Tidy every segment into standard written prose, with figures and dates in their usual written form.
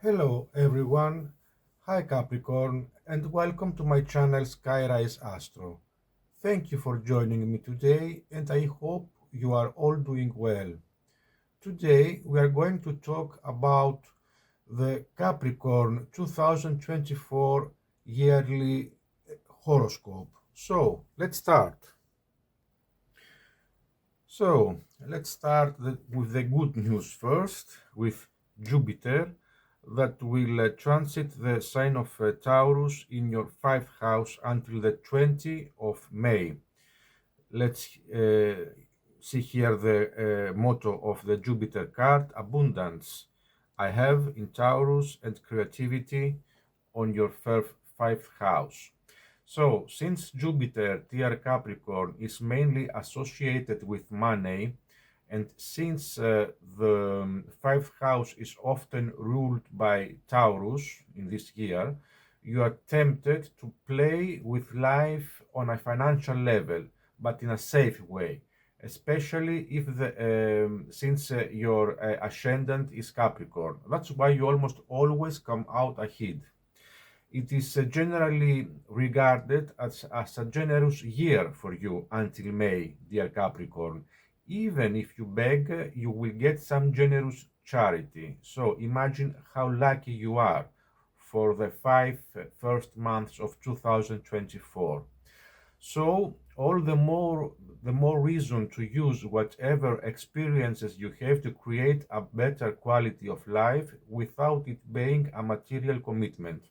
Hello everyone, hi Capricorn, and welcome to my channel Skyrise Astro. Thank you for joining me today, and I hope you are all doing well. Today we are going to talk about the Capricorn 2024 yearly horoscope. So let's start. With the good news first, with Jupiter that will transit the sign of Taurus in your fifth house until the 20th of May. Let's see here the motto of the Jupiter card: abundance. I have in Taurus and creativity on your fifth house. So, since Jupiter, dear Capricorn, is mainly associated with money, and since the fifth house is often ruled by Taurus in this year, you are tempted to play with life on a financial level, but in a safe way, especially if since your ascendant is Capricorn. That's why you almost always come out ahead. It is generally regarded as a generous year for you until May, dear Capricorn. Even if you beg, you will get some generous charity. So imagine how lucky you are for the five first months of 2024. So all the more reason to use whatever experiences you have to create a better quality of life without it being a material commitment.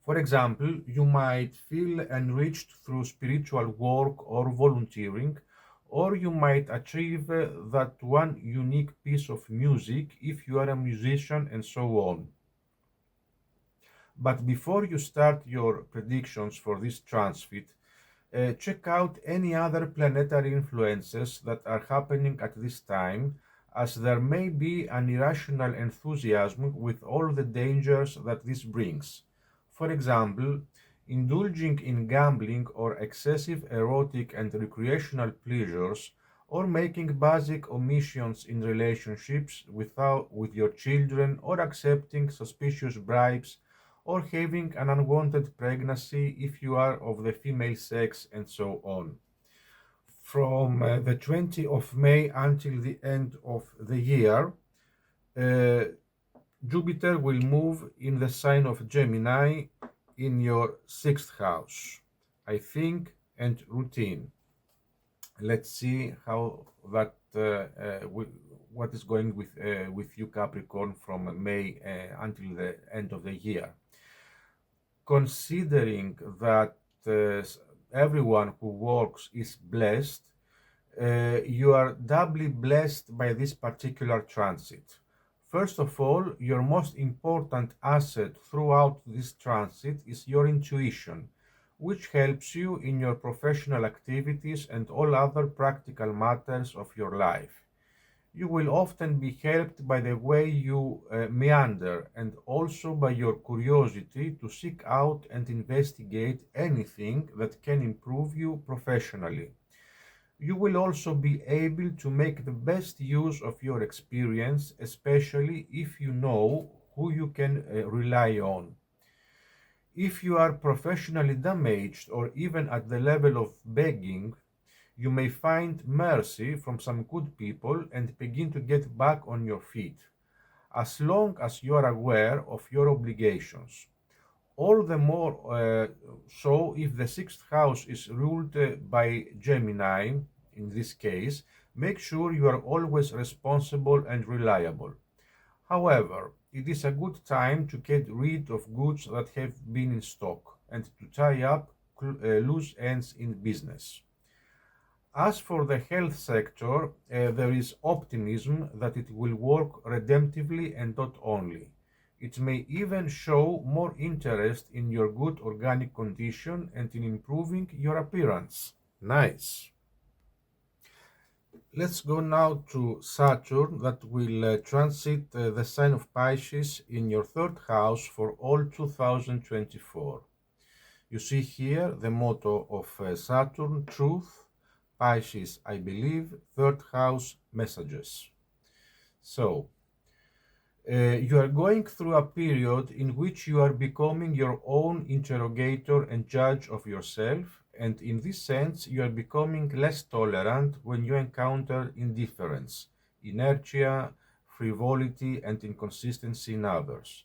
For example, you might feel enriched through spiritual work or volunteering, or you might achieve that one unique piece of music if you are a musician, and so on. But before you start your predictions for this transit, check out any other planetary influences that are happening at this time, as there may be an irrational enthusiasm with all the dangers that this brings. For example, indulging in gambling or excessive erotic and recreational pleasures, or making basic omissions in relationships with your children, or accepting suspicious bribes, or having an unwanted pregnancy if you are of the female sex, and so on. From the 20th of May until the end of the year, uh, Jupiter will move in the sign of Gemini in your sixth house. I think and routine. Let's see how that what is going with you Capricorn from May until the end of the year. Considering that everyone who works is blessed, you are doubly blessed by this particular transit. First of all, your most important asset throughout this transit is your intuition, which helps you in your professional activities and all other practical matters of your life. You will often be helped by the way you meander, and also by your curiosity to seek out and investigate anything that can improve you professionally. You will also be able to make the best use of your experience, especially if you know who you can rely on. If you are professionally damaged or even at the level of begging, you may find mercy from some good people and begin to get back on your feet, as long as you are aware of your obligations. All the more so if the sixth house is ruled by Gemini, in this case, make sure you are always responsible and reliable. However, it is a good time to get rid of goods that have been in stock and to tie up loose ends in business. As for the health sector, there is optimism that it will work redemptively and not only. It may even show more interest in your good organic condition and in improving your appearance. Nice. Let's go now to Saturn that will transit the sign of Pisces in your third house for all 2024. You see here the motto of Saturn: truth, Pisces, I believe, third house, messages. So, You are going through a period in which you are becoming your own interrogator and judge of yourself, and in this sense, you are becoming less tolerant when you encounter indifference, inertia, frivolity, and inconsistency in others.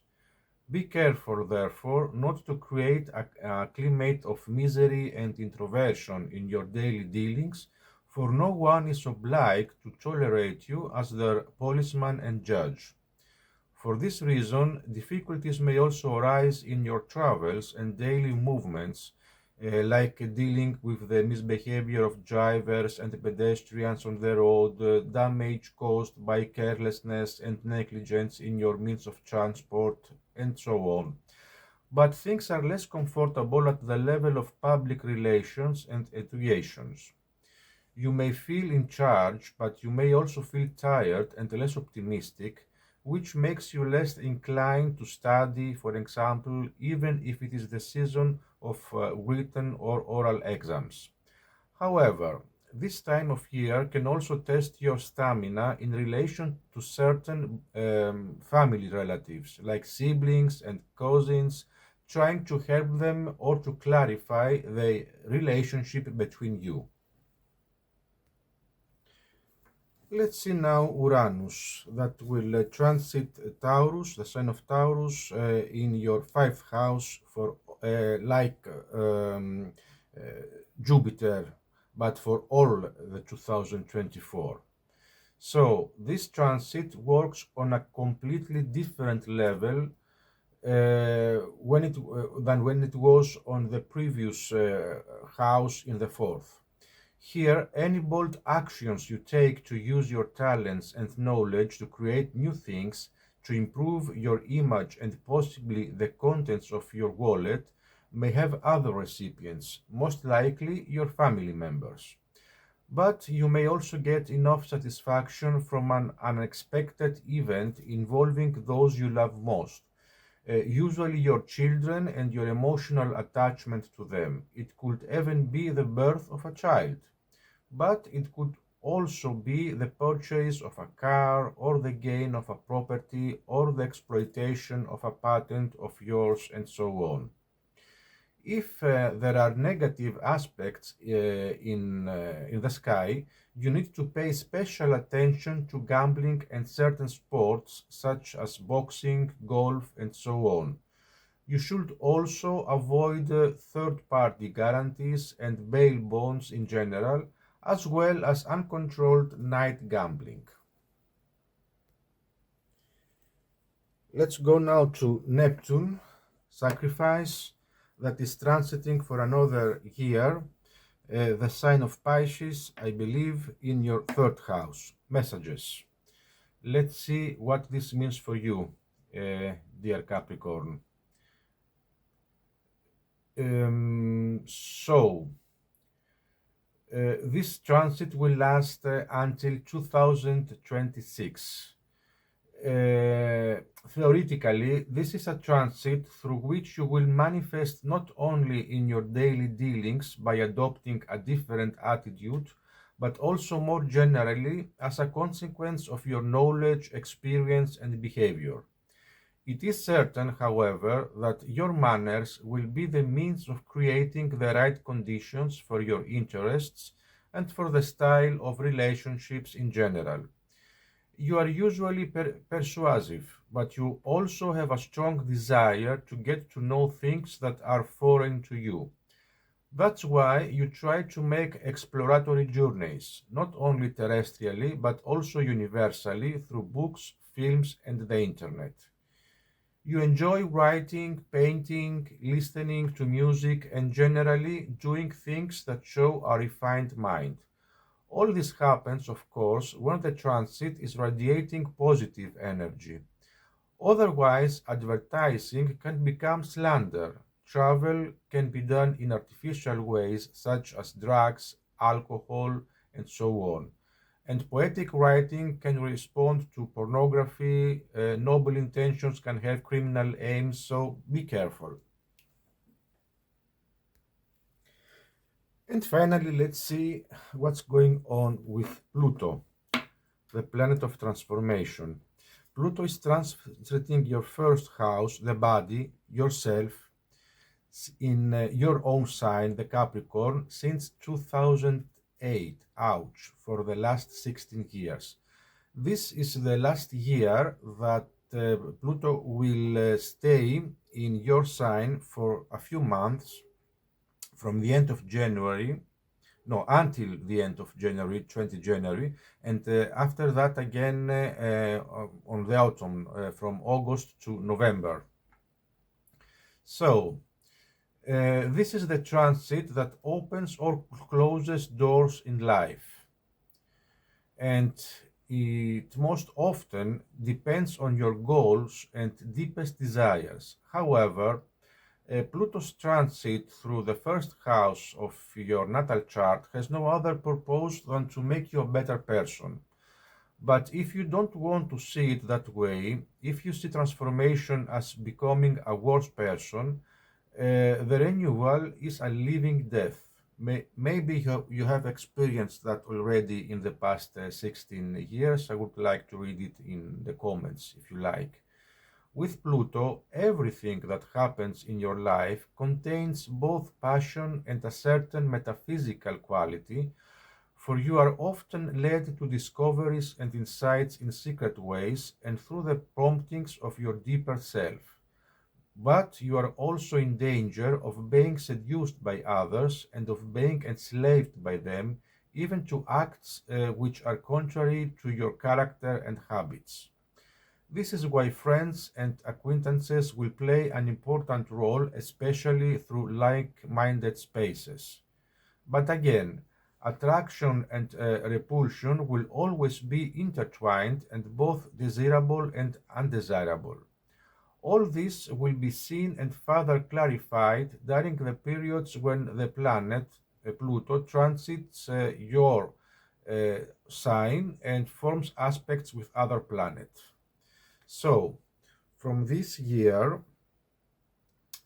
Be careful, therefore, not to create a climate of misery and introversion in your daily dealings, for no one is obliged to tolerate you as their policeman and judge. For this reason, difficulties may also arise in your travels and daily movements, like dealing with the misbehavior of drivers and pedestrians on the road, damage caused by carelessness and negligence in your means of transport, and so on. But things are less comfortable at the level of public relations and educations. You may feel in charge, but you may also feel tired and less optimistic, which makes you less inclined to study, for example, even if it is the season of written or oral exams. However, this time of year can also test your stamina in relation to certain family relatives, like siblings and cousins, trying to help them or to clarify the relationship between you. Let's see now Uranus that will transit Taurus, the sign of Taurus, in your fifth house for like uh, Jupiter, but for all the 2024. So this transit works on a completely different level than when it was on the previous house in the fourth. Here, any bold actions you take to use your talents and knowledge to create new things, to improve your image and possibly the contents of your wallet, may have other recipients, most likely your family members. But you may also get enough satisfaction from an unexpected event involving those you love most, usually your children and your emotional attachment to them. It could even be the birth of a child, but it could also be the purchase of a car or the gain of a property or the exploitation of a patent of yours and so on. If there are negative aspects in the sky, you need to pay special attention to gambling and certain sports such as boxing, golf, and so on. You should also avoid third-party guarantees and bail bonds in general, as well as uncontrolled night gambling. Let's go now to Neptune, sacrifice, that is transiting for another year, the sign of Pisces, I believe, in your third house. Messages. Let's see what this means for you, dear Capricorn. So, this transit will last until 2026. Theoretically, this is a transit through which you will manifest not only in your daily dealings by adopting a different attitude, but also more generally as a consequence of your knowledge, experience, and behavior. It is certain, however, that your manners will be the means of creating the right conditions for your interests and for the style of relationships in general. You are usually persuasive, but you also have a strong desire to get to know things that are foreign to you. That's why you try to make exploratory journeys, not only terrestrially, but also universally through books, films, and the internet. You enjoy writing, painting, listening to music, and generally doing things that show a refined mind. All this happens, of course, when the transit is radiating positive energy. Otherwise, advertising can become slander. Travel can be done in artificial ways, such as drugs, alcohol, and so on. And poetic writing can respond to pornography. Noble intentions can have criminal aims, so be careful. And finally, let's see what's going on with Pluto, the planet of transformation. Pluto is transiting your first house, the body, yourself, in your own sign, the Capricorn, since 2008. Ouch, for the last 16 years. This is the last year that Pluto will stay in your sign for a few months from the end of January, no, until the end of January, 20 January, and after that again on the autumn, from August to November. So, this is the transit that opens or closes doors in life. And it most often depends on your goals and deepest desires. However, Pluto's transit through the first house of your natal chart has no other purpose than to make you a better person. But if you don't want to see it that way, if you see transformation as becoming a worse person, the renewal is a living death. Maybe you have experienced that already in the past 16 years. I would like to read it in the comments if you like. With Pluto, everything that happens in your life contains both passion and a certain metaphysical quality, for you are often led to discoveries and insights in secret ways and through the promptings of your deeper self. But you are also in danger of being seduced by others and of being enslaved by them, even to acts which are contrary to your character and habits. This is why friends and acquaintances will play an important role, especially through like-minded spaces. But again, attraction and repulsion will always be intertwined and both desirable and undesirable. All this will be seen and further clarified during the periods when the planet Pluto transits your sign and forms aspects with other planets. So, from this year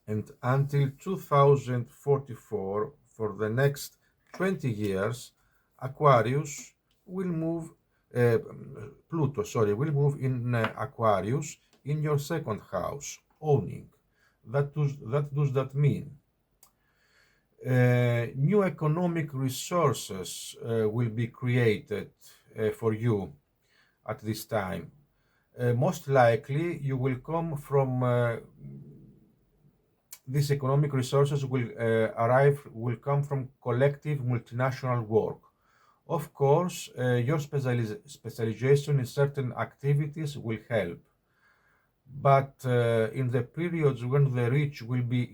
and until 2044, for the next 20 years, Aquarius will move, Pluto, sorry, will move in Aquarius in your second house, owning. That mean? New economic resources will be created for you at this time. Most likely you will come from these economic resources will come from collective multinational work. Of course, your specialization in certain activities will help. But in the periods when the rich will be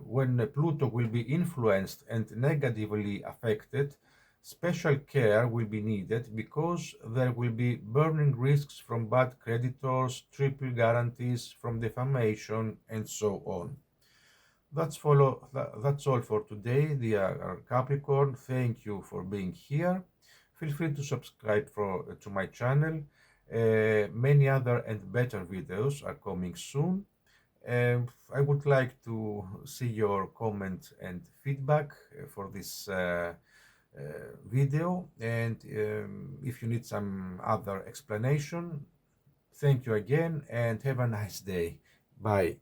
when Pluto will be influenced and negatively affected, special care will be needed because there will be burning risks from bad creditors, triple guarantees from defamation, and so on. That's all for today, dear Capricorn. Thank you for being here. Feel free to subscribe to my channel. Many other and better videos are coming soon. I would like to see your comment and feedback for this video, and if you need some other explanation, thank you again and have a nice day. Bye.